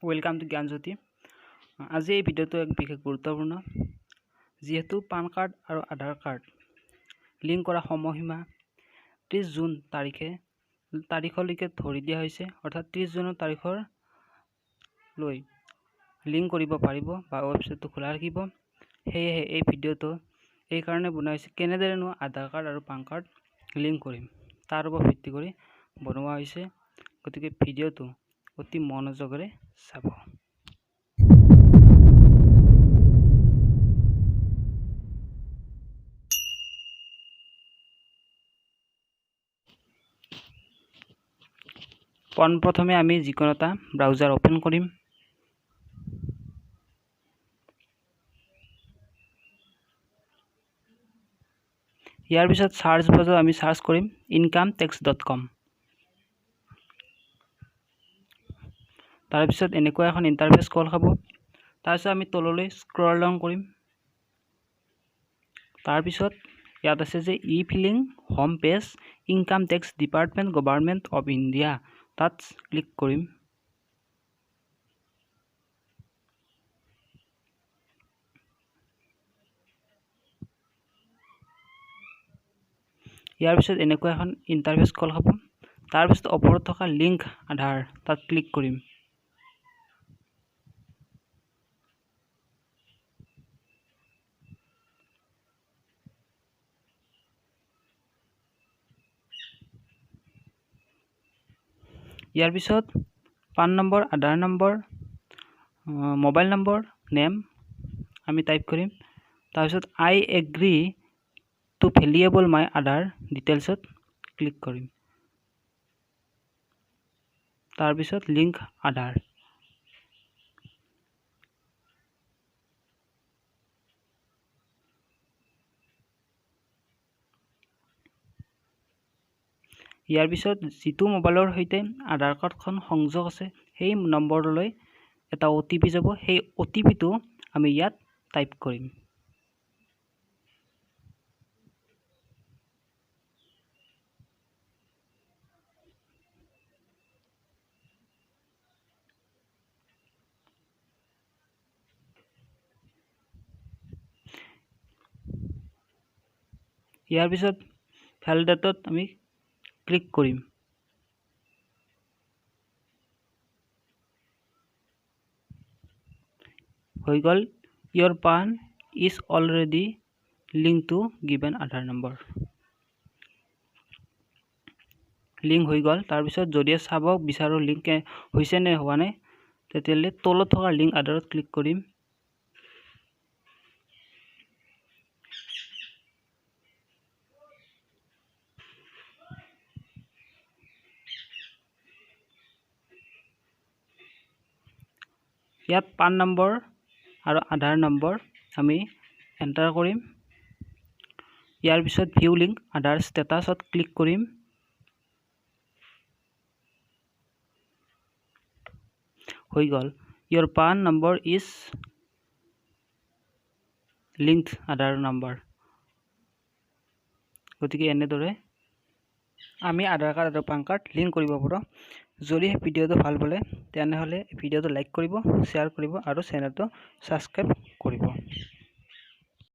Welcome to Gyanjyoti. আজি এই ভিডিওটো এক বিশেষ গুৰুত্বপূৰ্ণ, যিহেতু পান কাৰ্ড আৰু আধাৰ কাৰ্ড লিংক কৰা সময়সীমা 30 জুন তাৰিখলৈকে ধৰি দিয়া হৈছে। অৰ্থাৎ 30 জুনৰ তাৰিখলৈ লিংক কৰিব পাৰিব বা ৱেবছাইটটো খোলা ৰাখিব। সেয়েহে এই ভিডিওটো এই কাৰণে বনোৱা হৈছে, কেনেদৰেনো আধাৰ কাৰ্ড আৰু পান কাৰ্ড লিংক কৰিম তাৰ ওপৰত ভিত্তি কৰি বনোৱা হৈছে। গতিকে ভিডিওটো অতি মনোযোগেৰে চাব। পোনপ্ৰথমে আমি যিকোনো এটা ব্ৰাউজাৰ ওপেন কৰিম। ইয়াৰ পিছত সাৰ্চ বক্সত আমি সাৰ্চ কৰিম incometax.com। তাৰপিছত এনেকুৱা এখন ইণ্টাৰফেচ কল খাব। তাৰপিছত আমি তললৈ স্ক্ৰল ডাউন কৰিম। তাৰপিছত ইয়াত আছে যে e filing home page income tax department government of India, তাত ক্লিক কৰিম। ইয়াৰ পিছত এনেকুৱা এখন ইণ্টাৰফেচ কল খাব। তাৰপিছত ওপৰত থকা লিংক আধাৰ, তাত ক্লিক কৰিম। ইয়াৰ পিছত পান নম্বৰ, আধাৰ নম্বৰ, মোবাইল নম্বৰ, নেম আমি টাইপ কৰিম। তাৰপিছত আই এগ্ৰি টু ভেলিয়েবল মাই আধাৰ ডিটেইলছত ক্লিক কৰিম। তাৰপিছত লিংক আধাৰ। ইয়াৰ পিছত যিটো মোবাইলৰ সৈতে আধাৰ কাৰ্ডখন সংযোগ আছে সেই নম্বৰলৈ এটা OTP যাব। সেই OTPটো আমি ইয়াত টাইপ কৰিম। ইয়াৰ পিছত ভেলিডেটত আমি ক্লিক কৰিম। হৈ গ'ল, your PAN is already link to given Aadhaar number. Link হৈ গ'ল। তাৰপিছত যদি চাব বিচাৰোঁ লিংক হৈছে নে হোৱা নাই, তেতিয়াহ'লে তলত থকা লিংক আধাৰত ক্লিক কৰিম। ইয়াত পান নম্বৰ আৰু আধাৰ নম্বৰ আমি এণ্টাৰ কৰিম। ইয়াৰ পিছত ভিউ লিংক আধাৰ ষ্টেটাছত ক্লিক কৰিম। হৈ গ'ল, your PAN number is linked Aadhaar number. গতিকে এনেদৰে আমি আধাৰ কাৰ্ড আৰু পান কাৰ্ড লিংক কৰিব পাৰোঁ। যদি ভিডিঅ'টো ভাল পালে তেনেহ'লে ভিডিঅ'টো লাইক কৰিব, শ্বেয়াৰ কৰিব আৰু চেনেলটো ছাবস্ক্ৰাইব কৰিব।